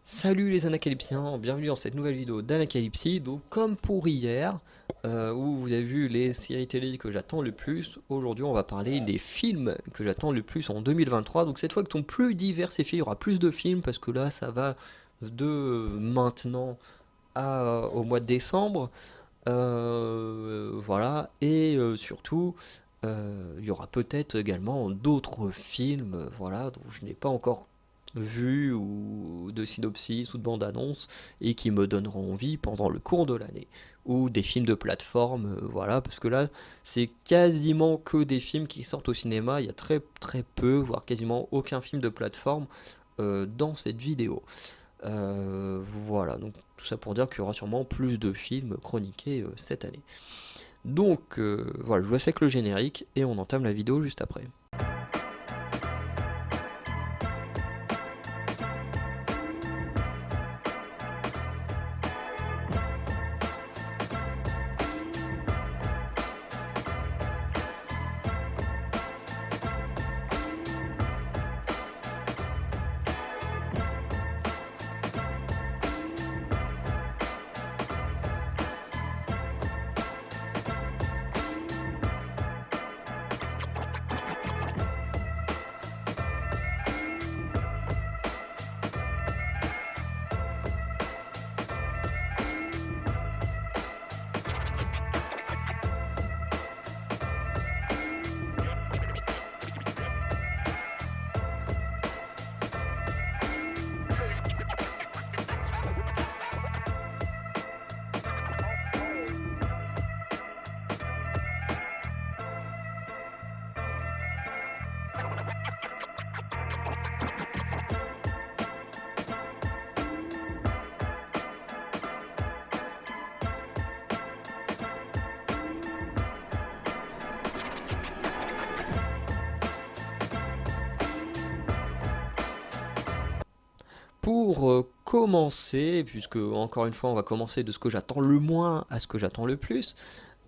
Salut les anacalypsiens, bienvenue dans cette nouvelle vidéo d'Anacalypsie. Donc comme pour hier, où vous avez vu les séries télé que j'attends le plus, aujourd'hui on va parler des films que j'attends le plus en 2023. Donc cette fois que sont plus diversifiés, il y aura plus de films parce que là ça va de maintenant au mois de décembre. Voilà, et surtout il y aura peut-être également d'autres films, voilà, dont je n'ai pas encore vu ou de synopsis ou de bande-annonce et qui me donneront envie pendant le cours de l'année. Ou des films de plateforme, voilà, parce que là, c'est quasiment que des films qui sortent au cinéma. Il y a très très peu, voire quasiment aucun film de plateforme dans cette vidéo. Voilà, donc tout ça pour dire qu'il y aura sûrement plus de films chroniqués cette année. Donc voilà, je vous laisse avec le générique et on entame la vidéo juste après. Pour commencer, puisque encore une fois on va commencer de ce que j'attends le moins à ce que j'attends le plus,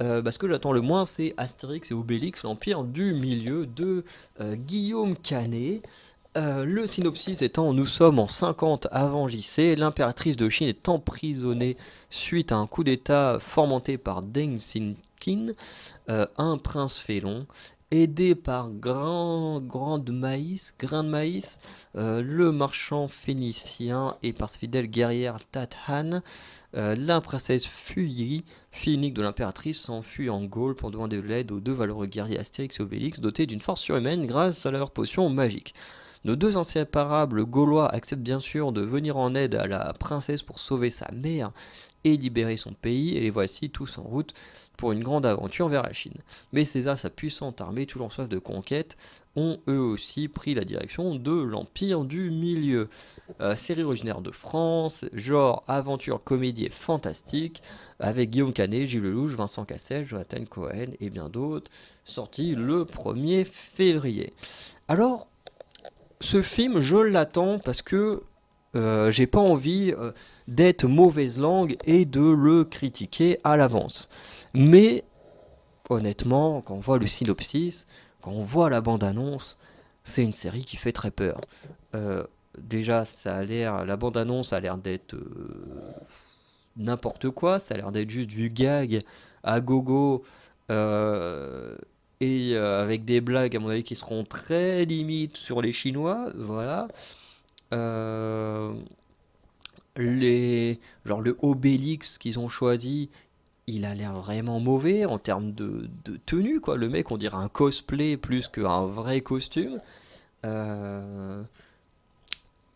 ce que j'attends le moins c'est Astérix et Obélix, l'Empire du Milieu de Guillaume Canet. Le synopsis étant: nous sommes en 50 avant JC, l'impératrice de Chine est emprisonnée suite à un coup d'état fomenté par Deng Xiaoping, un prince félon. Aidé par Grain de Maïs, le marchand phénicien et par ses fidèles guerrières Tathan, la princesse Fuyi, fille unique de l'impératrice, s'enfuit en Gaule pour demander de l'aide aux deux valeureux guerriers Astérix et Obélix, dotés d'une force surhumaine grâce à leur potion magique. Nos deux inséparables Gaulois acceptent bien sûr de venir en aide à la princesse pour sauver sa mère et libérer son pays, et les voici tous en route pour une grande aventure vers la Chine. Mais César, sa puissante armée, toujours en soif de conquête, ont eux aussi pris la direction de l'Empire du Milieu. Série originaire de France, genre aventure, comédie et fantastique, avec Guillaume Canet, Gilles Lelouch, Vincent Cassel, Jonathan Cohen et bien d'autres, sorti le 1er février. Alors, ce film, je l'attends parce que j'ai pas envie d'être mauvaise langue et de le critiquer à l'avance. Mais honnêtement, quand on voit le synopsis, quand on voit la bande-annonce, c'est une série qui fait très peur. Euh, Déjà, la bande-annonce a l'air d'être n'importe quoi, ça a l'air d'être juste du gag à gogo, euh, avec des blagues à mon avis qui seront très limites sur les Chinois, voilà. Euh, genre le Obélix qu'ils ont choisi, il a l'air vraiment mauvais en termes de tenue, quoi. Le mec, on dirait un cosplay plus qu'un vrai costume. Euh,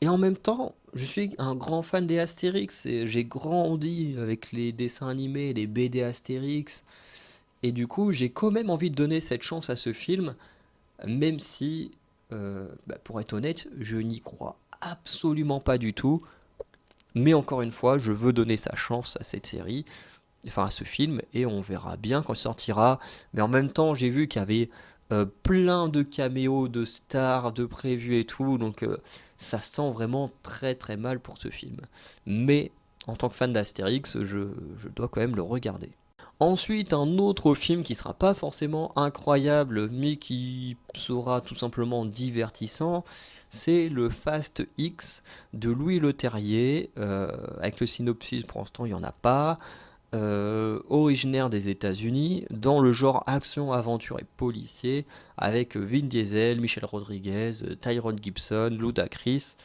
et en même temps, je suis un grand fan des Astérix et j'ai grandi avec les dessins animés, les BD Astérix. Et du coup, j'ai quand même envie de donner cette chance à ce film, même si, pour être honnête, je n'y crois absolument pas du tout. Mais encore une fois, je veux donner sa chance à cette série, enfin à ce film, et on verra bien quand il sortira. Mais en même temps, j'ai vu qu'il y avait plein de caméos de stars, de prévus et tout, donc ça sent vraiment très très mal pour ce film. Mais en tant que fan d'Astérix, je dois quand même le regarder. Ensuite, un autre film qui sera pas forcément incroyable, mais qui sera tout simplement divertissant, c'est le Fast X de Louis Leterrier. Avec le synopsis, pour l'instant, il n'y en a pas. Originaire des États-Unis, dans le genre action, aventure et policier, avec Vin Diesel, Michelle Rodriguez, Tyrone Gibson, Ludacris,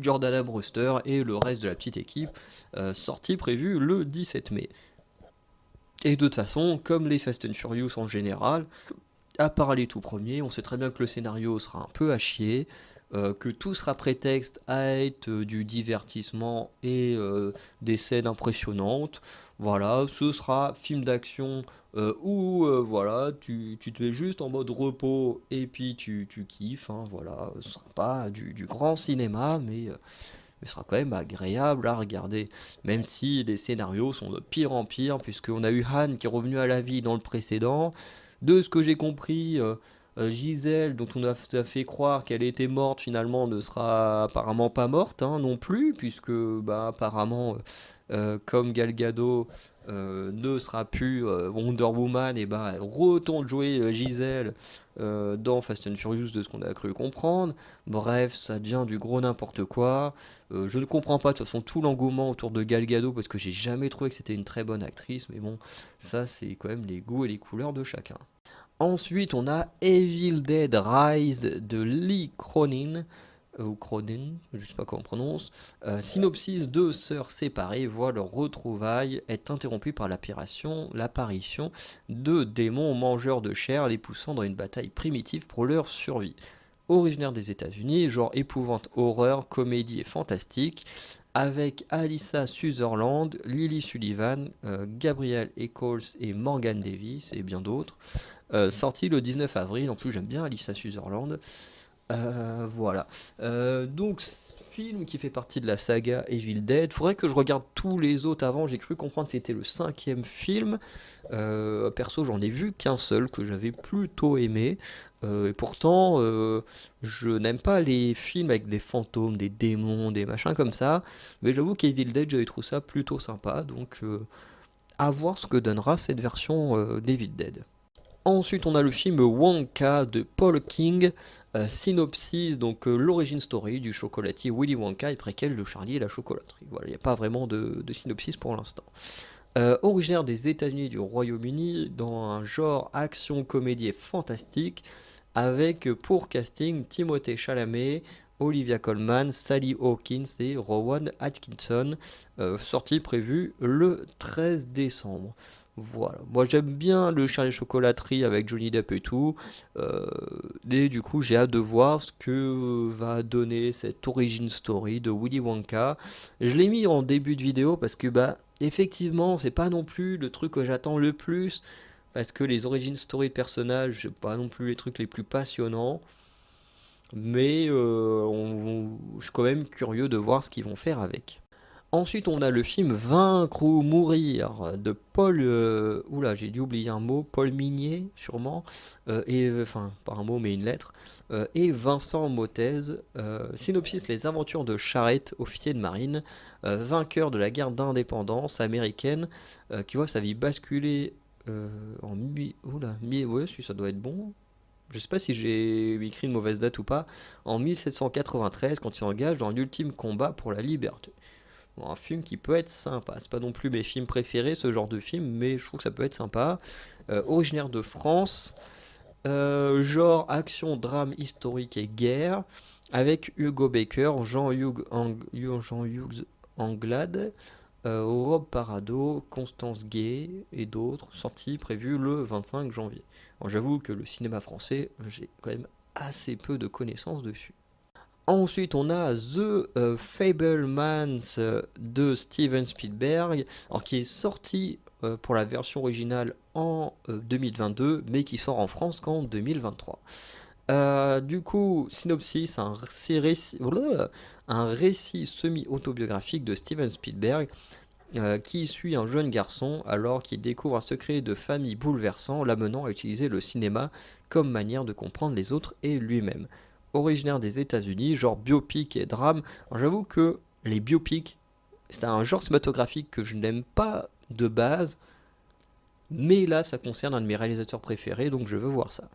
Jordana Brewster et le reste de la petite équipe, sortie prévue le 17 mai. Et de toute façon, comme les Fast and Furious en général, à part les tout premiers, on sait très bien que le scénario sera un peu à chier, que tout sera prétexte à être du divertissement et des scènes impressionnantes. Voilà, ce sera film d'action où voilà, tu te mets juste en mode repos et puis tu kiffes. Hein, voilà, ce sera pas du grand cinéma, mais ce sera quand même agréable à regarder. Même si les scénarios sont de pire en pire, puisqu'on a eu Han qui est revenu à la vie dans le précédent. De ce que j'ai compris, Gisèle, dont on a fait croire qu'elle était morte, finalement ne sera apparemment pas morte hein, non plus, puisque bah, apparemment, comme Gal Gadot ne sera plus Wonder Woman, et bah, elle retourne jouer Gisèle dans Fast and Furious de ce qu'on a cru comprendre. Bref, ça devient du gros n'importe quoi. Je ne comprends pas de toute façon tout l'engouement autour de Gal Gadot parce que j'ai jamais trouvé que c'était une très bonne actrice, mais bon, ça c'est quand même les goûts et les couleurs de chacun. Ensuite, on a Evil Dead Rise de Lee Cronin, ou Cronin, je sais pas comment on prononce. Synopsis: deux sœurs séparées voient leur retrouvaille est interrompue par l'apparition de démons mangeurs de chair les poussant dans une bataille primitive pour leur survie. Originaire des États-Unis, genre épouvante, horreur, comédie et fantastique, avec Alyssa Sutherland, Lily Sullivan, Gabrielle Eccles et Morgan Davis et bien d'autres. Sorti le 19 avril, en plus j'aime bien Alyssa Sutherland. Voilà. Donc, film qui fait partie de la saga Evil Dead. Faudrait que je regarde tous les autres avant. J'ai cru comprendre que c'était le cinquième film. Perso, j'en ai vu qu'un seul que j'avais plutôt aimé. Et pourtant, je n'aime pas les films avec des fantômes, des démons, des machins comme ça. Mais j'avoue qu'Evil Dead, j'avais trouvé ça plutôt sympa. Donc, à voir ce que donnera cette version d'Evil Dead. Ensuite, on a le film Wonka de Paul King, synopsis, donc l'origine story du chocolatier Willy Wonka et préquel de Charlie et la chocolaterie. Voilà, il n'y a pas vraiment de synopsis pour l'instant. Originaire des États-Unis et du Royaume-Uni, dans un genre action, comédie et fantastique, avec pour casting Timothée Chalamet, Olivia Colman, Sally Hawkins et Rowan Atkinson, sortie prévue le 13 décembre. Voilà, moi j'aime bien le Charlie Chocolaterie avec Johnny Depp et tout, et du coup j'ai hâte de voir ce que va donner cette origin story de Willy Wonka. Je l'ai mis en début de vidéo parce que bah effectivement c'est pas non plus le truc que j'attends le plus, parce que les origin story de personnages c'est pas non plus les trucs les plus passionnants, mais je suis quand même curieux de voir ce qu'ils vont faire avec. Ensuite, on a le film Vaincre ou mourir de Paul. Oula, j'ai dû oublier un mot. Paul Mignet, sûrement. Enfin, pas un mot, mais une lettre. Et Vincent Mottez. Synopsis: les aventures de Charrette, officier de marine, vainqueur de la guerre d'indépendance américaine, qui voit sa vie basculer en. Oula, ouais, si ça doit être bon. Je sais pas si j'ai écrit une mauvaise date ou pas. En 1793, quand il s'engage dans l'ultime combat pour la liberté. Bon, un film qui peut être sympa. C'est pas non plus mes films préférés, ce genre de film, mais je trouve que ça peut être sympa. Originaire de France, genre action, drame historique et guerre, avec Hugo Baker, Jean-Hugues Anglade, Rob Parado, Constance Gay et d'autres, sorties prévues le 25 janvier. Alors, j'avoue que le cinéma français, j'ai quand même assez peu de connaissances dessus. Ensuite, on a The Fabelmans de Steven Spielberg, alors qui est sorti pour la version originale en 2022, mais qui sort en France qu'en 2023. Du coup, synopsis: un récit semi-autobiographique de Steven Spielberg qui suit un jeune garçon alors qu'il découvre un secret de famille bouleversant, l'amenant à utiliser le cinéma comme manière de comprendre les autres et lui-même. Originaire des États-Unis, genre biopic et drame. Alors, j'avoue que les biopics, c'est un genre cinématographique que je n'aime pas de base, mais là ça concerne un de mes réalisateurs préférés, donc je veux voir ça.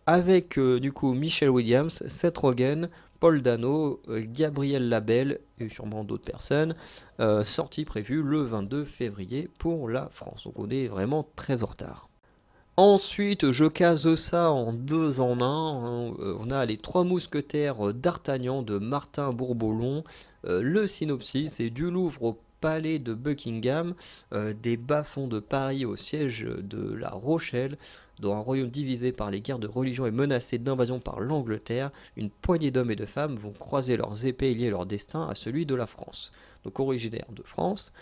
Avec du coup Michelle Williams, Seth Rogen, Paul Dano, Gabriel Labelle et sûrement d'autres personnes, sortie prévue le 22 février pour la France. Donc on est vraiment très en retard. Ensuite, je case ça en deux en un, hein. On a les Trois Mousquetaires d'Artagnan de Martin Bourboulon. Le synopsis, c'est du Louvre au palais de Buckingham, des bas-fonds de Paris au siège de La Rochelle, dans un royaume divisé par les guerres de religion et menacé d'invasion par l'Angleterre, une poignée d'hommes et de femmes vont croiser leurs épées et lier leur destin à celui de la France. Donc originaire de France.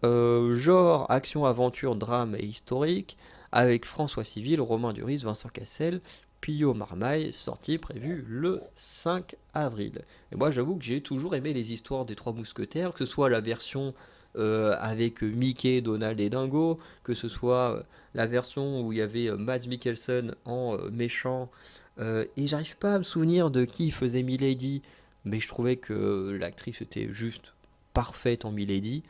Genre action, aventure, drame et historique, avec François Civil, Romain Duris, Vincent Cassel, Pio Marmaille, sortie prévue le 5 avril. Et moi j'avoue que j'ai toujours aimé les histoires des Trois Mousquetaires, que ce soit la version avec Mickey, Donald et Dingo, que ce soit la version où il y avait Mads Mikkelsen en méchant, et j'arrive pas à me souvenir de qui faisait Milady, mais je trouvais que l'actrice était juste parfaite en Milady.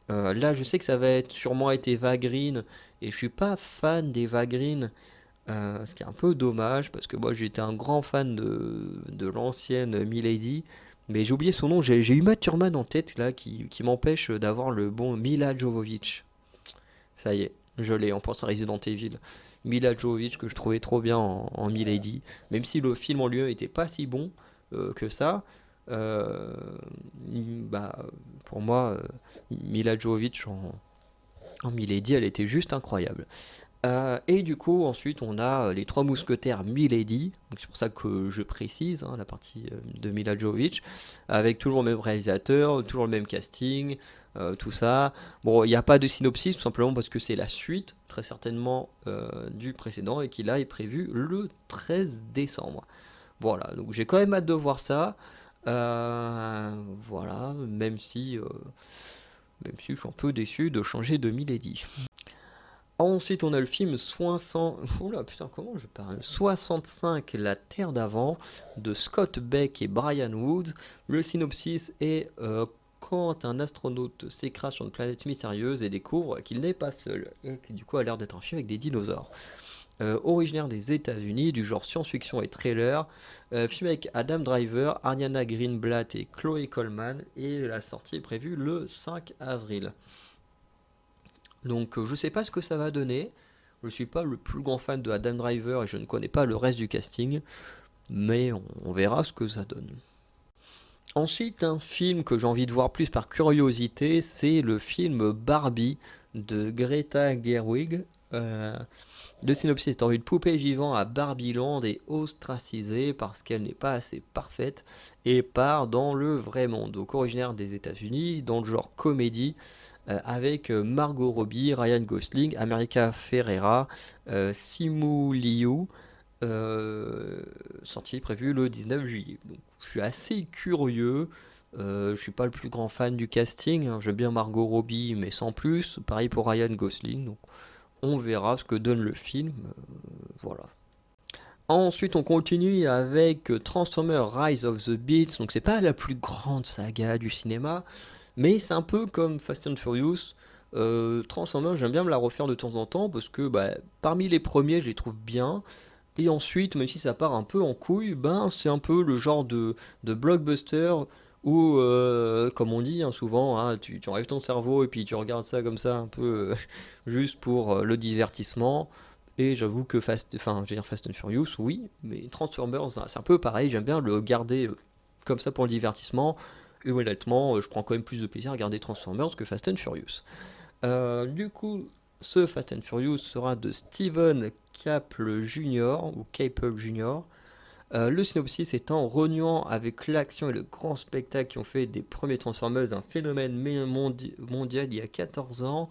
Là, je sais que ça va être sûrement être Eva Green, et je suis pas fan d'Eva Green, ce qui est un peu dommage, parce que moi j'étais un grand fan de l'ancienne Milady, mais j'ai oublié son nom, j'ai Uma Thurman en tête là, qui m'empêche d'avoir le bon Mila Jovovich. Ça y est, je l'ai en pensant à Resident Evil. Mila Jovovich que je trouvais trop bien en Milady, même si le film en lui-même était pas si bon que ça. euh, Bah, pour moi, Mila Jovovich en Milady, elle était juste incroyable. Et du coup, ensuite, on a les Trois Mousquetaires Milady. Donc c'est pour ça que je précise hein, la partie de Mila Jovovich, avec toujours le même réalisateur, toujours le même casting, tout ça. Bon, il n'y a pas de synopsis, tout simplement parce que c'est la suite, très certainement, du précédent, et qui là est prévu le 13 décembre. Voilà, donc j'ai quand même hâte de voir ça. Voilà, même si je suis un peu déçu de changer de Milady. Ensuite, on a le film 60... Oula, putain, comment je parle 65, La Terre d'avant, de Scott Beck et Brian Wood. Le synopsis est quand un astronaute s'écrase sur une planète mystérieuse et découvre qu'il n'est pas seul, et qui du coup a l'air d'être un film avec des dinosaures. Originaire des États-Unis, du genre science-fiction et thriller. Film avec Adam Driver, Ariana Greenblatt et Chloé Coleman, et la sortie est prévue le 5 avril. Donc je sais pas ce que ça va donner. Je suis pas le plus grand fan de Adam Driver et je ne connais pas le reste du casting, mais on verra ce que ça donne. Ensuite, un film que j'ai envie de voir plus par curiosité, c'est le film Barbie de Greta Gerwig. Euh, le synopsis est en une poupée vivant à Barbieland et ostracisée parce qu'elle n'est pas assez parfaite et part dans le vrai monde. Donc originaire des États-Unis, dans le genre comédie, avec Margot Robbie, Ryan Gosling, America Ferrera, Simu Liu, euh, sortie prévue le 19 juillet. Donc, je suis assez curieux. Je suis pas le plus grand fan du casting, hein. J'aime bien Margot Robbie, mais sans plus. Pareil pour Ryan Gosling. Donc, on verra ce que donne le film. Voilà. Ensuite, on continue avec Transformers Rise of the Beats. Donc, c'est pas la plus grande saga du cinéma, mais c'est un peu comme Fast and Furious. Transformers, j'aime bien me la refaire de temps en temps parce que parmi les premiers, je les trouve bien. Et ensuite, même si ça part un peu en couille, ben c'est un peu le genre de blockbuster où, comme on dit hein, souvent, hein, tu enlèves ton cerveau et puis tu regardes ça comme ça un peu juste pour le divertissement. Et j'avoue que enfin, je veux dire Fast and Furious, oui, mais Transformers, c'est un peu pareil. J'aime bien le garder comme ça pour le divertissement. Et honnêtement, je prends quand même plus de plaisir à regarder Transformers que Fast and Furious. Du coup, ce Fast and Furious sera de Steven Caple Jr. ou Caple Jr. Le synopsis étant reniant avec l'action et le grand spectacle qui ont fait des premiers Transformers un phénomène mondial il y a 14 ans,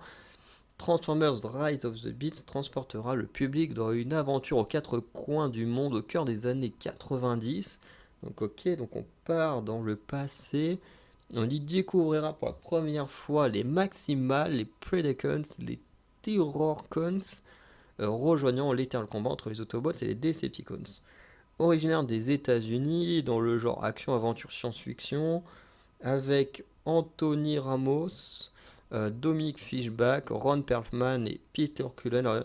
Transformers Rise of the Beats transportera le public dans une aventure aux quatre coins du monde au cœur des années 90. Donc ok, donc on part dans le passé. On y découvrira pour la première fois les Maximals, les Predacons, les Terrorcons, rejoignant l'éternel combat entre les Autobots et les Decepticons. Originaire des États-Unis, dans le genre action, aventure, science-fiction, avec Anthony Ramos, Dominic Fishback, Ron Perlman et Peter Cullen.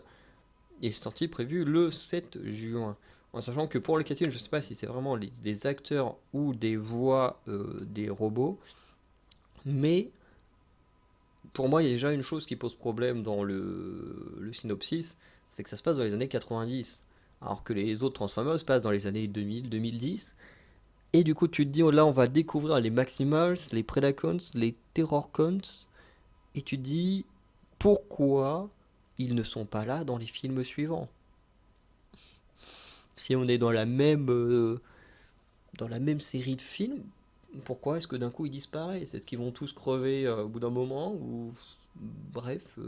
Et sortie prévue le 7 juin. En sachant que pour le casting, je ne sais pas si c'est vraiment des acteurs ou des voix des robots. Mais pour moi, il y a déjà une chose qui pose problème dans le synopsis, c'est que ça se passe dans les années 90. Alors que les autres Transformers se passent dans les années 2000, 2010. Et du coup, tu te dis, oh là, on va découvrir les Maximals, les Predacons, les Terrorcons. Et tu te dis, pourquoi ils ne sont pas là dans les films suivants? Si on est dans la même série de films, pourquoi est-ce que d'un coup ils disparaissent? Est-ce qu'ils vont tous crever au bout d'un moment ou... Bref,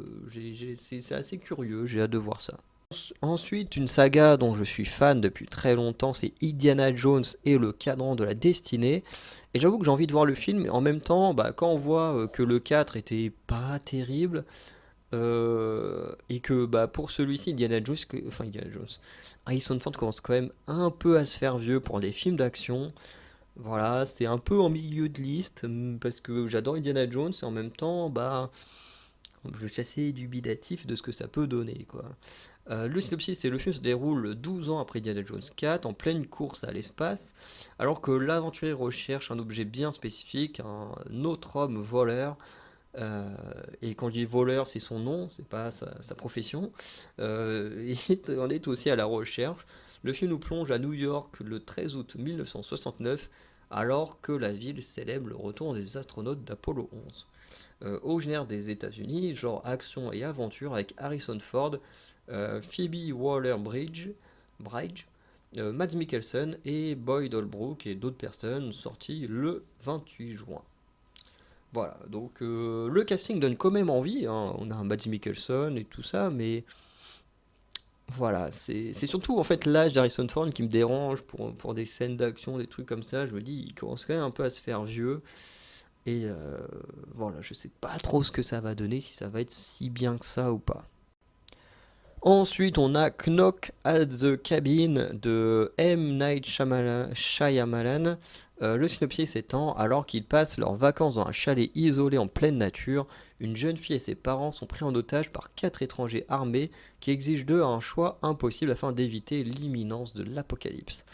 c'est assez curieux, j'ai hâte de voir ça. Ensuite, une saga dont je suis fan depuis très longtemps, c'est Indiana Jones et le cadran de la destinée. Et j'avoue que j'ai envie de voir le film, mais en même temps, bah, quand on voit que le 4 était pas terrible, et que bah, pour celui-ci, Indiana Jones, Harrison Ford commence quand même un peu à se faire vieux pour des films d'action. Voilà, c'est un peu en milieu de liste, parce que j'adore Indiana Jones, et en même temps, bah, je suis assez dubitatif de ce que ça peut donner, quoi. Le synopsis, c'est le film se déroule 12 ans après Indiana Jones 4, en pleine course à l'espace, alors que l'aventurier recherche un objet bien spécifique, un autre homme voleur. Et quand je dis voleur, c'est son nom, c'est pas sa profession. On est aussi à la recherche. Le film nous plonge à New York le 13 août 1969, alors que la ville célèbre le retour des astronautes d'Apollo 11. Originaire des États-Unis, genre action et aventure avec Harrison Ford, Phoebe Waller-Bridge, Mads Mikkelsen et Boyd Holbrook et d'autres personnes, sorti le 28 juin. Voilà, donc le casting donne quand même envie, hein. On a un Mads Mikkelsen et tout ça, mais voilà, c'est surtout en fait l'âge d'Harrison Ford qui me dérange pour des scènes d'action, des trucs comme ça. Je me dis, il commence quand même un peu à se faire vieux. Et voilà, je sais pas trop ce que ça va donner, si ça va être si bien que ça ou pas. Ensuite, on a Knock at the Cabin de M. Night Shyamalan. Le synopsis étant, alors qu'ils passent leurs vacances dans un chalet isolé en pleine nature, une jeune fille et ses parents sont pris en otage par 4 étrangers armés qui exigent d'eux un choix impossible afin d'éviter l'imminence de l'apocalypse.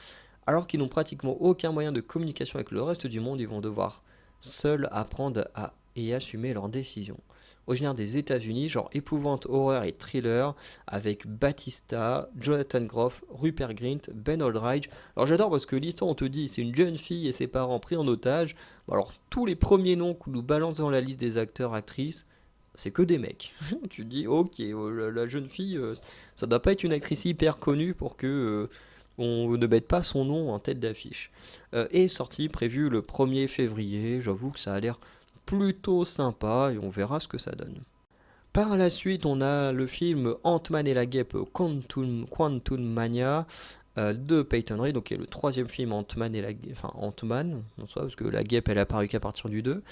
Alors qu'ils n'ont pratiquement aucun moyen de communication avec le reste du monde, ils vont devoir seuls apprendre à et assumer leurs décisions. Originaire des États-Unis, genre épouvante, horreur et thriller, avec Batista, Jonathan Groff, Rupert Grint, Ben Aldridge. Alors j'adore parce que l'histoire, on te dit, c'est une jeune fille et ses parents pris en otage. Alors tous les premiers noms qu'on nous balance dans la liste des acteurs, actrices, c'est que des mecs. Tu te dis, ok, la jeune fille, ça doit pas être une actrice hyper connue pour que on ne mette pas son nom en tête d'affiche. Et sortie prévue le 1er février, j'avoue que ça a l'air plutôt sympa et on verra ce que ça donne. Par la suite, on a le film Ant-Man et la guêpe Quantum Mania de Peyton Reed, donc qui est le troisième film Ant-Man et la guêpe, enfin Ant-Man, en soi, parce que la guêpe elle est apparue qu'à partir du 2.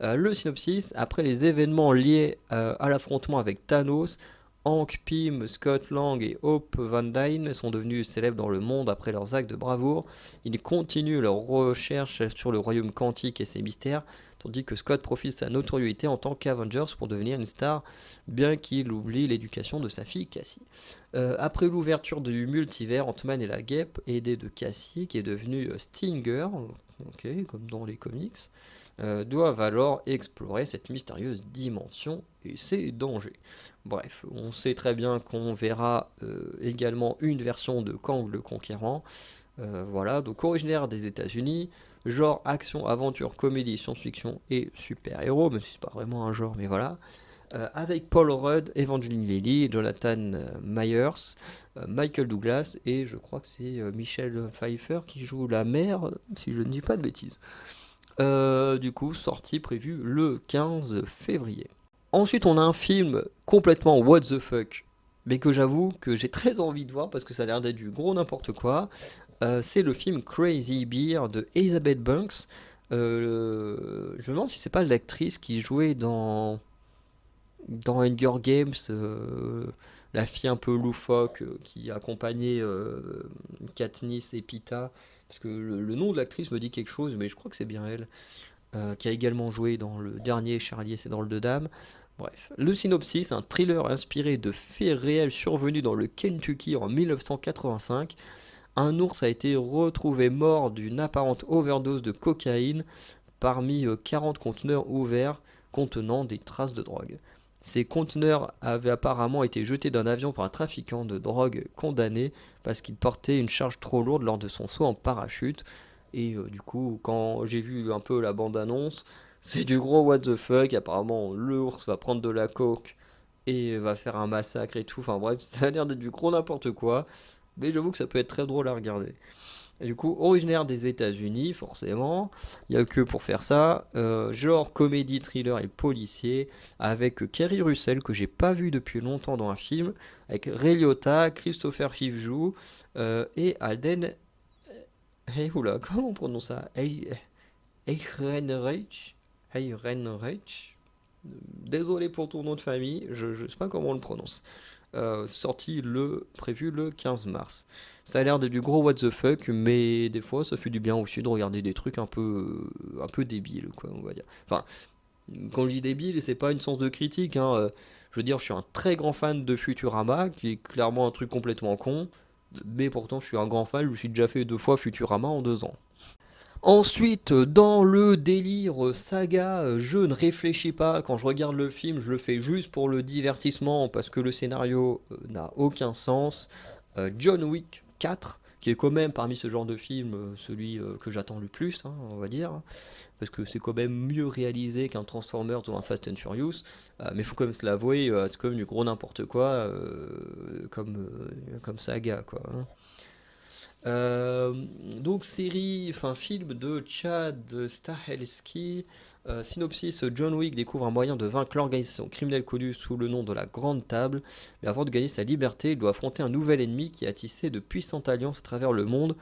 Le synopsis, après les événements liés à l'affrontement avec Thanos, Hank Pym, Scott Lang et Hope Van Dyne sont devenus célèbres dans le monde après leurs actes de bravoure. Ils continuent leurs recherches sur le royaume quantique et ses mystères, tandis que Scott profite de sa notoriété en tant qu'Avengers pour devenir une star, bien qu'il oublie l'éducation de sa fille Cassie. Après l'ouverture du multivers, Ant-Man et la guêpe, aidé de Cassie, qui est devenu Stinger, ok, comme dans les comics, doivent alors explorer cette mystérieuse dimension et ses dangers. Bref, on sait très bien qu'on verra également une version de Kang le Conquérant. Voilà, donc originaire des États-Unis, genre action, aventure, comédie, science-fiction et super-héros, même si c'est pas vraiment un genre, mais voilà. Avec Paul Rudd, Evangeline Lilly, Jonathan Myers, Michael Douglas et je crois que c'est Michelle Pfeiffer qui joue la mère, si je ne dis pas de bêtises. Du coup, sortie prévue le 15 février. Ensuite, on a un film complètement what the fuck, mais que j'avoue que j'ai très envie de voir parce que ça a l'air d'être du gros n'importe quoi. C'est le film Crazy Beer de Elizabeth Banks. Je me demande si c'est pas l'actrice qui jouait dans Hunger Games, la fille un peu loufoque qui accompagnait Katniss et Pita. Parce que le nom de l'actrice me dit quelque chose, mais je crois que c'est bien elle. qui a également joué dans le dernier Charlie et ses drôles de dames. Bref, le synopsis, un thriller inspiré de faits réels survenus dans le Kentucky en 1985. Un ours a été retrouvé mort d'une apparente overdose de cocaïne parmi 40 conteneurs ouverts contenant des traces de drogue. Ces conteneurs avaient apparemment été jetés d'un avion par un trafiquant de drogue condamné parce qu'il portait une charge trop lourde lors de son saut en parachute. Et du coup, quand j'ai vu un peu la bande-annonce, c'est du gros what the fuck. Apparemment, l'ours va prendre de la coke et va faire un massacre et tout. Enfin bref, ça a l'air d'être du gros n'importe quoi. Mais j'avoue que ça peut être très drôle à regarder. Et du coup, originaire des États-Unis, forcément, il n'y a que pour faire ça. Genre comédie, thriller et policier, avec Kerry Russell, que j'ai pas vu depuis longtemps dans un film, avec Ray Liotta, Christopher Reeve joue, et Alden. Oula, comment on prononce ça? Ehrenreich. Ehrenreich. Désolé pour ton nom de famille, je ne sais pas comment on le prononce. Prévu le 15 mars. Ça a l'air d'être du gros what the fuck, mais des fois ça fait du bien aussi de regarder des trucs un peu débiles, quoi, on va dire. Enfin, quand je dis débile, c'est pas une sens de critique, hein. Je veux dire, je suis un très grand fan de Futurama, qui est clairement un truc complètement con, mais pourtant je suis un grand fan, je me suis déjà fait 2 fois Futurama en 2 ans. Ensuite, dans le délire saga, je ne réfléchis pas. Quand je regarde le film, je le fais juste pour le divertissement parce que le scénario n'a aucun sens. John Wick 4, qui est quand même parmi ce genre de film celui que j'attends le plus, hein, on va dire, parce que c'est quand même mieux réalisé qu'un Transformers ou un Fast and Furious. Mais il faut quand même se l'avouer, c'est quand même du gros n'importe quoi comme saga, quoi, hein. Euh, donc film de Chad Stahelski. Synopsis, John Wick découvre un moyen de vaincre l'organisation criminelle connue sous le nom de la Grande Table. Mais avant de gagner sa liberté, il doit affronter un nouvel ennemi qui a tissé de puissantes alliances à travers le monde,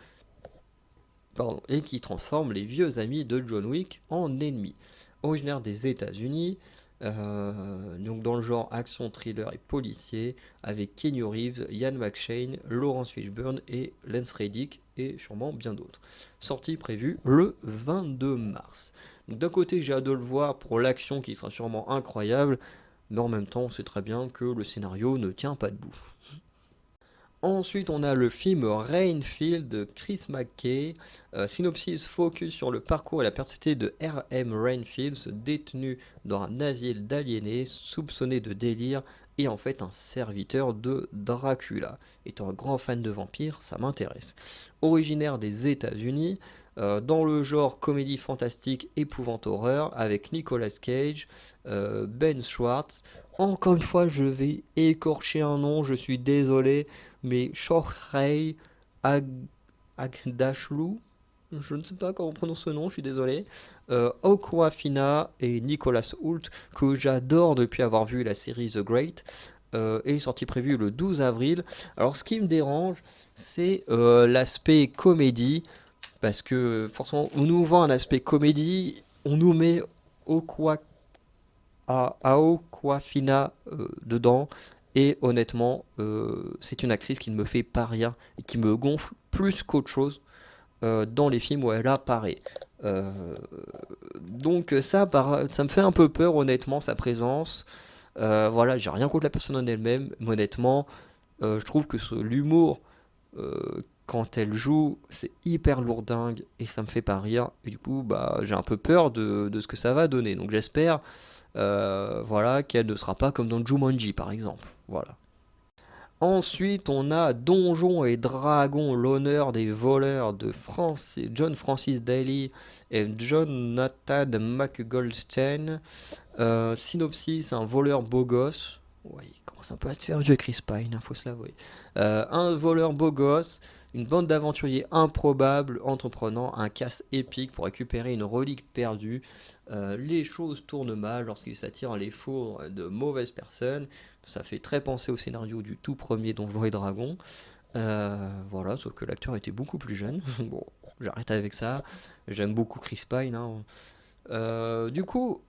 pardon, et qui transforme les vieux amis de John Wick en ennemis. Originaire des États-Unis, donc dans le genre action, thriller et policier, avec Keanu Reeves, Ian McShane, Laurence Fishburne et Lance Reddick, et sûrement bien d'autres. Sortie prévue le 22 mars. Donc d'un côté, j'ai hâte de le voir pour l'action qui sera sûrement incroyable, mais en même temps, on sait très bien que le scénario ne tient pas debout. Ensuite, on a le film Rainfield de Chris McKay. Synopsis focus sur le parcours et la personnalité de R.M. Rainfield, ce détenu dans un asile d'aliénés, soupçonné de délire et en fait un serviteur de Dracula. Étant un grand fan de vampires, ça m'intéresse. Originaire des États-Unis, dans le genre comédie fantastique épouvante horreur avec Nicolas Cage, Ben Schwartz. Encore une fois, je vais écorcher un nom, je suis désolé, mais Shohrei Agdashlu, je ne sais pas comment on prononce ce nom, je suis désolé. Awkwafina et Nicolas Hoult, que j'adore depuis avoir vu la série The Great, est sorti prévu le 12 avril. Alors ce qui me dérange, c'est l'aspect comédie, parce que forcément, on nous vend un aspect comédie, on nous met Awkwafina dedans, et honnêtement, c'est une actrice qui ne me fait pas rire et qui me gonfle plus qu'autre chose dans les films où elle apparaît. Euh, donc ça me fait un peu peur, honnêtement, sa présence. Voilà, j'ai rien contre la personne en elle-même, mais honnêtement, je trouve que l'humour, quand elle joue, c'est hyper lourdingue et ça me fait pas rire. Et du coup, bah, j'ai un peu peur de ce que ça va donner. Donc j'espère, voilà, qu'elle ne sera pas comme dans Jumanji, par exemple. Voilà. Ensuite, on a Donjons et Dragons, l'honneur des voleurs de John Francis Daly et Jonathan McGoldstein. Synopsis, un voleur beau gosse. Ouais, il commence un peu à se faire vieux Chris Pine, faut se l'avouer. Un voleur beau gosse, une bande d'aventuriers improbables entreprenant un casse épique pour récupérer une relique perdue. Les choses tournent mal lorsqu'ils s'attirent les foudres de mauvaises personnes. Ça fait très penser au scénario du tout premier Donjons et Dragons. Voilà, sauf que l'acteur était beaucoup plus jeune. Bon, j'arrête avec ça. J'aime beaucoup Chris Pine, hein. Du coup,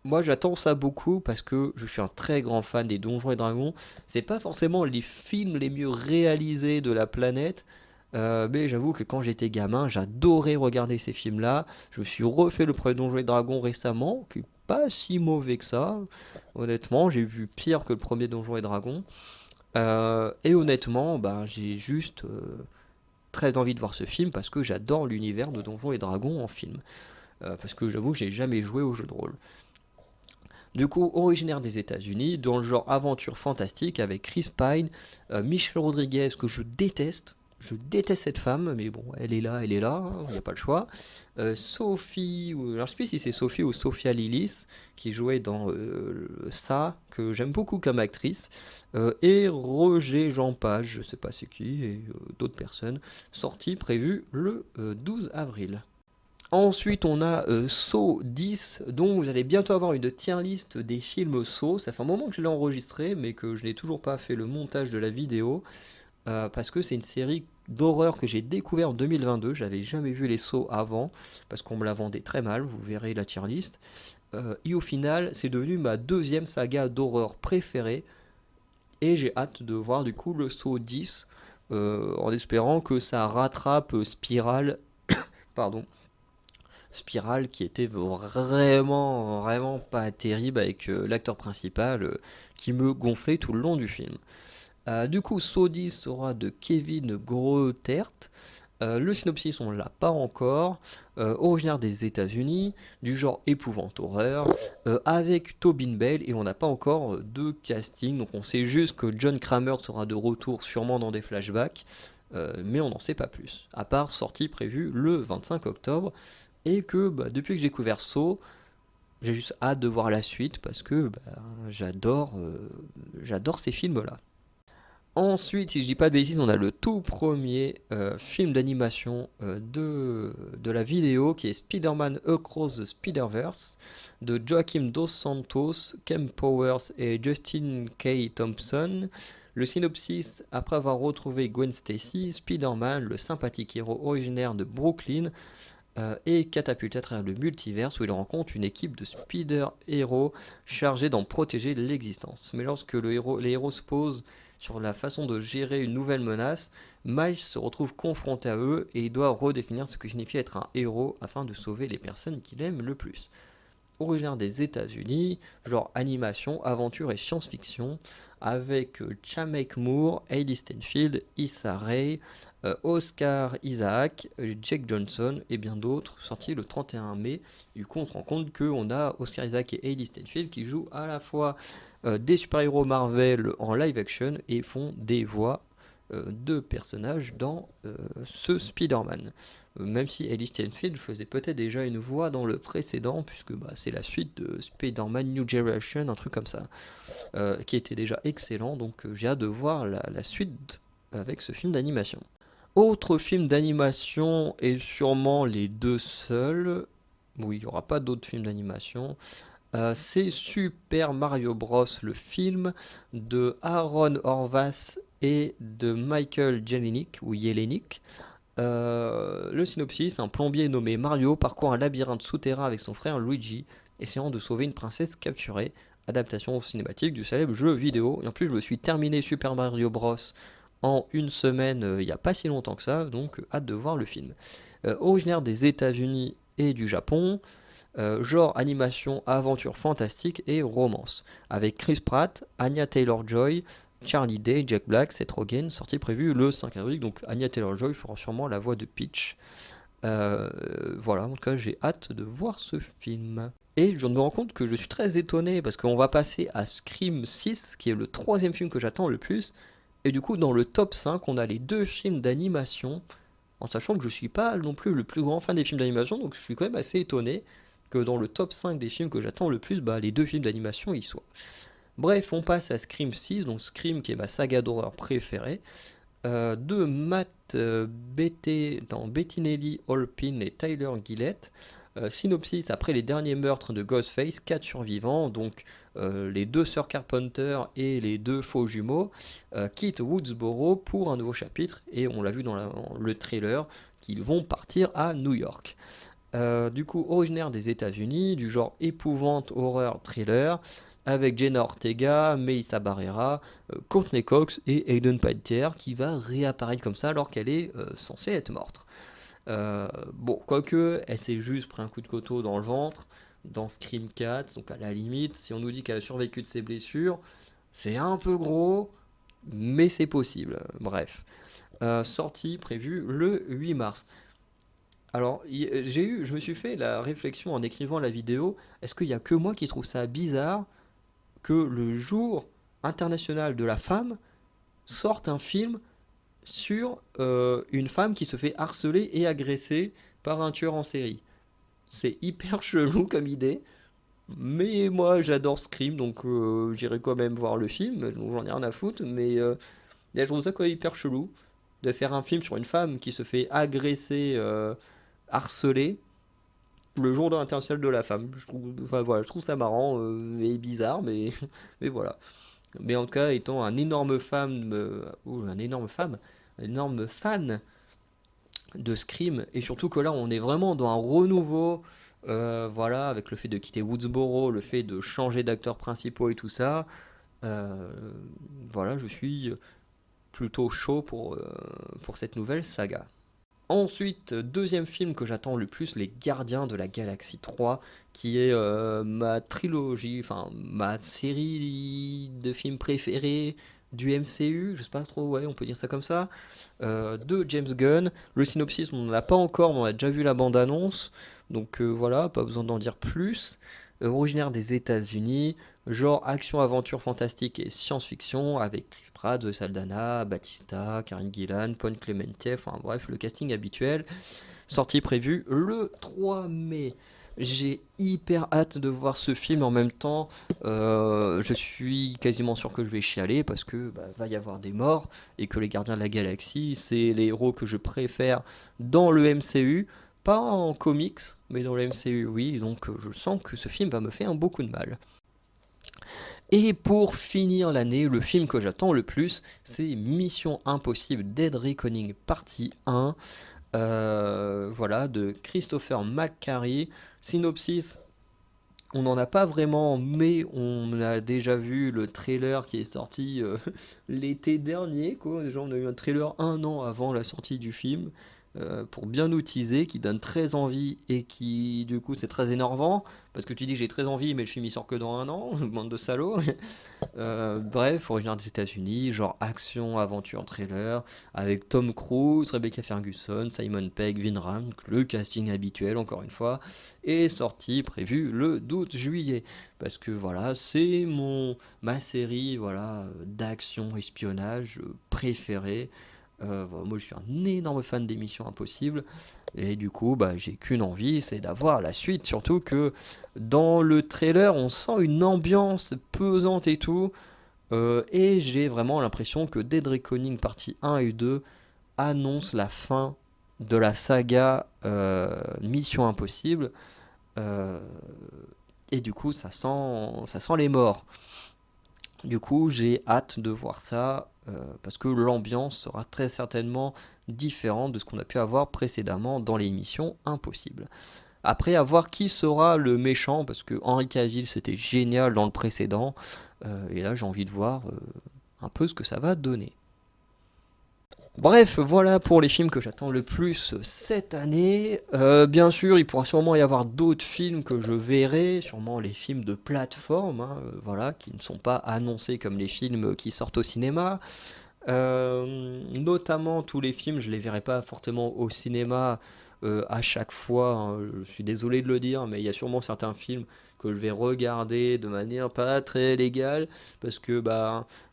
moi j'attends ça beaucoup parce que je suis un très grand fan des Donjons et Dragons. C'est pas forcément les films les mieux réalisés de la planète, Mais j'avoue que quand j'étais gamin, j'adorais regarder ces films-là. Je me suis refait le premier Donjons et Dragons récemment, qui est pas si mauvais que ça. Honnêtement, j'ai vu pire que le premier Donjons et Dragons. Et honnêtement, ben, j'ai juste très envie de voir ce film parce que j'adore l'univers de Donjons et Dragons en film. Parce que j'avoue que j'ai jamais joué au jeu de rôle. Du coup, originaire des États-Unis, dans le genre aventure fantastique avec Chris Pine, Michelle Rodriguez, que je déteste. Je déteste cette femme, mais bon, elle est là, hein, on n'a pas le choix. Sophie, alors je sais plus si c'est Sophie ou Sophia Lillis, qui jouait dans ça, que j'aime beaucoup comme actrice. Et Roger Jean Page, je sais pas c'est qui, et d'autres personnes, sortie prévue le 12 avril. Ensuite, on a Saw 10, dont vous allez bientôt avoir une tier list des films Saw. Ça fait un moment que je l'ai enregistré, mais que je n'ai toujours pas fait le montage de la vidéo, parce que c'est une série d'horreur que j'ai découvert en 2022. J'avais jamais vu les Saw avant, parce qu'on me la vendait très mal, vous verrez la tier list. Et au final, c'est devenu ma deuxième saga d'horreur préférée, et j'ai hâte de voir du coup le Saw 10, en espérant que ça rattrape Spiral, pardon, Spiral qui était vraiment pas terrible avec l'acteur principal qui me gonflait tout le long du film. Du coup, Saw sera de Kevin Groetert. Le synopsis, on l'a pas encore. Originaire des États-Unis, du genre épouvante horreur, avec Tobin Bell, et on n'a pas encore de casting. Donc on sait juste que John Kramer sera de retour, sûrement dans des flashbacks, mais on n'en sait pas plus. À part sortie prévue le 25 octobre, et que bah, depuis que j'ai découvert Saw, j'ai juste hâte de voir la suite parce que bah, j'adore ces films-là. Ensuite, si je dis pas de bêtises, on a le tout premier film d'animation de la vidéo qui est Spider-Man Across the Spider-Verse de Joaquim Dos Santos, Kem Powers et Justin K. Thompson. Le synopsis: après avoir retrouvé Gwen Stacy, Spider-Man, le sympathique héros originaire de Brooklyn, est catapulté à travers le multiverse où il rencontre une équipe de spider-héros chargés d'en protéger l'existence. Mais lorsque les héros se posent sur la façon de gérer une nouvelle menace, Miles se retrouve confronté à eux et il doit redéfinir ce que signifie être un héros afin de sauver les personnes qu'il aime le plus. Originaire des États-Unis, genre animation, aventure et science-fiction, avec Chamek Moore, Hailey Steinfeld, Issa Rae, Oscar Isaac, Jake Johnson et bien d'autres, sortis le 31 mai. Du coup, on se rend compte qu'on a Oscar Isaac et Hailey Steinfeld qui jouent à la fois des super-héros Marvel en live action et font des voix de personnages dans ce Spider-Man. Même si Hailey Steinfeld faisait peut-être déjà une voix dans le précédent, puisque bah, c'est la suite de Spider-Man New Generation, un truc comme ça, qui était déjà excellent, donc j'ai hâte de voir la suite avec ce film d'animation. Autre film d'animation, et sûrement les deux seuls, oui, il n'y aura pas d'autres films d'animation, c'est Super Mario Bros, le film de Aaron Horvath et de Michael Jelenic, ou Jelenic. Le synopsis: un plombier nommé Mario parcourt un labyrinthe souterrain avec son frère Luigi, essayant de sauver une princesse capturée. Adaptation cinématique du célèbre jeu vidéo. Et en plus, je me suis terminé Super Mario Bros en une semaine, il n'y a pas si longtemps que ça, donc hâte de voir le film. Originaire des États-Unis et du Japon, genre animation, aventure fantastique et romance, avec Chris Pratt, Anya Taylor-Joy, Charlie Day, Jack Black, Seth Rogen, sortie prévue le 5 avril. Donc Anya Taylor-Joy fera sûrement la voix de Peach. Voilà, en tout cas j'ai hâte de voir ce film. Et je me rends compte que je suis très étonné parce qu'on va passer à Scream 6, qui est le troisième film que j'attends le plus. Et du coup, dans le top 5, on a les deux films d'animation, en sachant que je suis pas non plus le plus grand fan des films d'animation, donc je suis quand même assez étonné que dans le top 5 des films que j'attends le plus, bah, les deux films d'animation y soient. Bref, on passe à Scream 6, donc Scream qui est ma saga d'horreur préférée, de Matt Bettinelli, Holpin et Tyler Gillett. Synopsis: après les derniers meurtres de Ghostface, 4 survivants, donc les deux sœurs Carpenter et les deux faux jumeaux, quittent Woodsboro pour un nouveau chapitre, et on l'a vu dans le trailer qu'ils vont partir à New York. Du coup, originaire des États-Unis, du genre épouvante, horreur, thriller, avec Jenna Ortega, Melissa Barrera, Courtney Cox et Hayden Panettiere qui va réapparaître comme ça alors qu'elle est censée être morte. Bon, quoique, elle s'est juste pris un coup de couteau dans le ventre, dans Scream 4, donc à la limite, si on nous dit qu'elle a survécu de ses blessures, c'est un peu gros, mais c'est possible. Bref. Sortie prévue le 8 mars. Alors, je me suis fait la réflexion en écrivant la vidéo, est-ce qu'il y a que moi qui trouve ça bizarre que le jour international de la femme sorte un film sur une femme qui se fait harceler et agresser par un tueur en série. C'est hyper chelou comme idée, mais moi j'adore Scream, donc j'irai quand même voir le film, donc j'en ai rien à foutre, mais je trouve ça quand même hyper chelou de faire un film sur une femme qui se fait agresser, harceler, le jour de l'international de la femme. Enfin, voilà, je trouve ça marrant et bizarre, mais, mais voilà. Mais en tout cas, étant un énorme fan, un énorme fan de Scream, et surtout que là, on est vraiment dans un renouveau, voilà, avec le fait de quitter Woodsboro, le fait de changer d'acteurs principaux et tout ça. euh, voilà, je suis plutôt chaud pour cette nouvelle saga. Ensuite, deuxième film que j'attends le plus, Les Gardiens de la Galaxie 3, qui est ma trilogie, enfin ma série de films préférés du MCU, je sais pas trop, ouais, on peut dire ça comme ça, de James Gunn. Le synopsis, on n'en a pas encore, mais on a déjà vu la bande-annonce, donc voilà, pas besoin d'en dire plus. Originaire des États-Unis, genre action, aventure, fantastique et science-fiction, avec Chris Pratt, Zoe Saldana, Batista, Karen Gillan, Paul Clemente, enfin bref, le casting habituel. Sortie prévue le 3 mai. J'ai hyper hâte de voir ce film. En même temps, je suis quasiment sûr que je vais chialer parce que va y avoir des morts et que les Gardiens de la Galaxie, c'est les héros que je préfère dans le MCU. Pas en comics, mais dans le MCU, oui. Donc je sens que ce film va me faire beaucoup de mal. Et pour finir l'année, le film que j'attends le plus, c'est Mission Impossible Dead Reckoning partie 1. Voilà, de Christopher McQuarrie. Synopsis, on n'en a pas vraiment, mais on a déjà vu le trailer qui est sorti l'été dernier, quoi. Déjà, on a eu un trailer un an avant la sortie du film, pour bien nous teaser, qui donne très envie et qui, du coup, c'est très énervant, parce que tu dis j'ai très envie, mais le film il sort que dans un an, bande de salauds. Bref, originaire des États-Unis, genre action, aventure, trailer, avec Tom Cruise, Rebecca Ferguson, Simon Pegg, Vin Ram, le casting habituel encore une fois, et sortie prévue le 12 juillet. Parce que voilà, c'est ma série voilà, d'action espionnage préférée. Voilà, moi je suis un énorme fan des Missions Impossibles et du coup j'ai qu'une envie, c'est d'avoir la suite, surtout que dans le trailer on sent une ambiance pesante et tout, et j'ai vraiment l'impression que Dead Reckoning partie 1 et 2 annonce la fin de la saga Mission Impossible, euh, et du coup ça sent les morts. Du coup, j'ai hâte de voir ça parce que l'ambiance sera très certainement différente de ce qu'on a pu avoir précédemment dans l'émission Impossible. Après, à voir qui sera le méchant, parce que Henry Cavill c'était génial dans le précédent, et là j'ai envie de voir un peu ce que ça va donner. Bref, voilà pour les films que j'attends le plus cette année. Bien sûr, il pourra sûrement y avoir d'autres films que je verrai, sûrement les films de plateforme, hein, voilà, qui ne sont pas annoncés comme les films qui sortent au cinéma. Notamment tous les films, je les verrai pas forcément au cinéma à chaque fois, hein. Je suis désolé de le dire, mais il y a sûrement certains films que je vais regarder de manière pas très légale parce que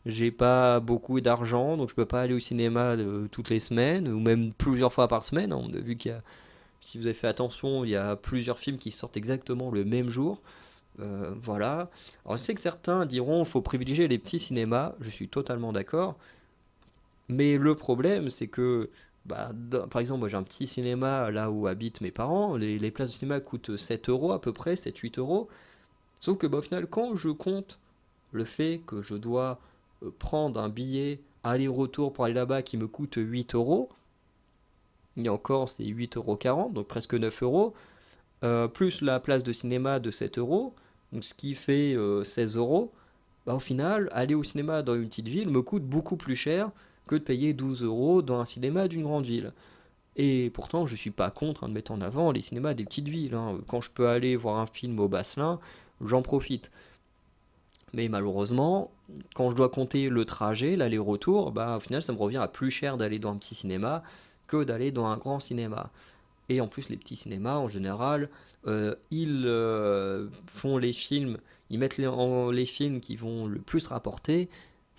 j'ai pas beaucoup d'argent, donc je peux pas aller au cinéma toutes les semaines ou même plusieurs fois par semaine, hein. On a vu qu'il y a, si vous avez fait attention, il y a plusieurs films qui sortent exactement le même jour. Voilà. Alors je sais que certains diront faut privilégier les petits cinémas, je suis totalement d'accord. Mais le problème, c'est que, par exemple, moi j'ai un petit cinéma là où habitent mes parents, les places de cinéma coûtent 7 euros à peu près, 7-8 euros. Sauf que au final, quand je compte le fait que je dois prendre un billet aller-retour pour aller là-bas qui me coûte 8 euros, et encore c'est 8,40 € donc presque 9 euros, plus la place de cinéma de 7 euros, donc ce qui fait 16 euros, bah, au final, aller au cinéma dans une petite ville me coûte beaucoup plus cher que de payer 12 euros dans un cinéma d'une grande ville. Et pourtant, je suis pas contre de mettre en avant les cinémas des petites villes, hein. Quand je peux aller voir un film au Basselin, j'en profite. Mais malheureusement, quand je dois compter le trajet, l'aller-retour, bah, au final, ça me revient à plus cher d'aller dans un petit cinéma que d'aller dans un grand cinéma. Et en plus, les petits cinémas, en général, ils font les films, ils mettent les films qui vont le plus rapporter,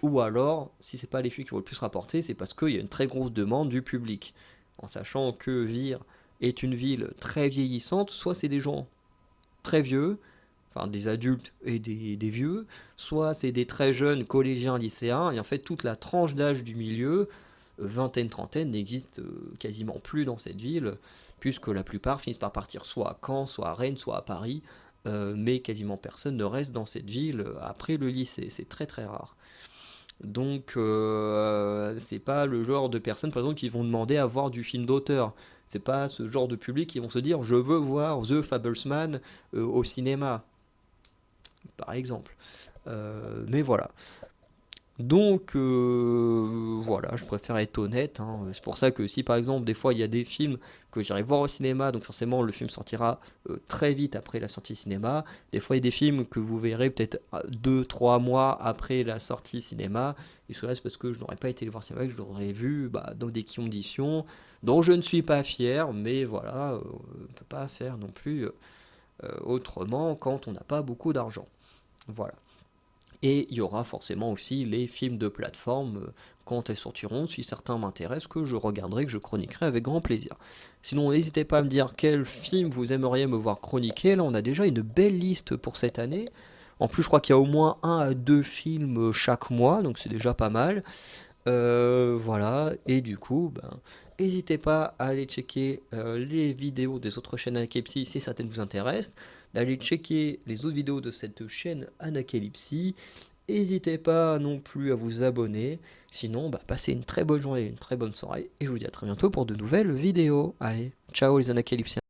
ou alors, si c'est pas les films qui vont le plus rapporter, c'est parce qu'il y a une très grosse demande du public. En sachant que Vire est une ville très vieillissante, soit c'est des gens très vieux, enfin des adultes et des vieux, soit c'est des très jeunes collégiens, lycéens, et en fait toute la tranche d'âge du milieu, vingtaine, trentaine, n'existe quasiment plus dans cette ville, puisque la plupart finissent par partir soit à Caen, soit à Rennes, soit à Paris, mais quasiment personne ne reste dans cette ville après le lycée, c'est très très rare. Donc, c'est pas le genre de personnes, par exemple, qui vont demander à voir du film d'auteur. C'est pas ce genre de public qui vont se dire je veux voir The Fablesman au cinéma, par exemple. Mais voilà. Donc voilà, je préfère être honnête, hein. C'est pour ça que si par exemple des fois il y a des films que j'irai voir au cinéma, donc forcément le film sortira très vite après la sortie cinéma. Des fois il y a des films que vous verrez peut-être 2-3 mois après la sortie cinéma. Et cela c'est parce que je n'aurais pas été les voir cinéma, que je l'aurais vu dans des conditions dont je ne suis pas fier. Mais voilà, on ne peut pas faire non plus autrement quand on n'a pas beaucoup d'argent. Voilà. Et il y aura forcément aussi les films de plateforme quand elles sortiront, si certains m'intéressent, que je regarderai, que je chroniquerai avec grand plaisir. Sinon, n'hésitez pas à me dire quel film vous aimeriez me voir chroniquer. Là, on a déjà une belle liste pour cette année. En plus, je crois qu'il y a au moins 1 à 2 films chaque mois, donc c'est déjà pas mal. Voilà, et du coup, ben, n'hésitez pas à aller checker les vidéos des autres chaînes Anacalypsy si certaines vous intéressent, d'aller checker les autres vidéos de cette chaîne Anacalypsy. N'hésitez pas non plus à vous abonner, sinon bah, passez une très bonne journée, une très bonne soirée, et je vous dis à très bientôt pour de nouvelles vidéos. Allez, ciao les Anacalypsiens.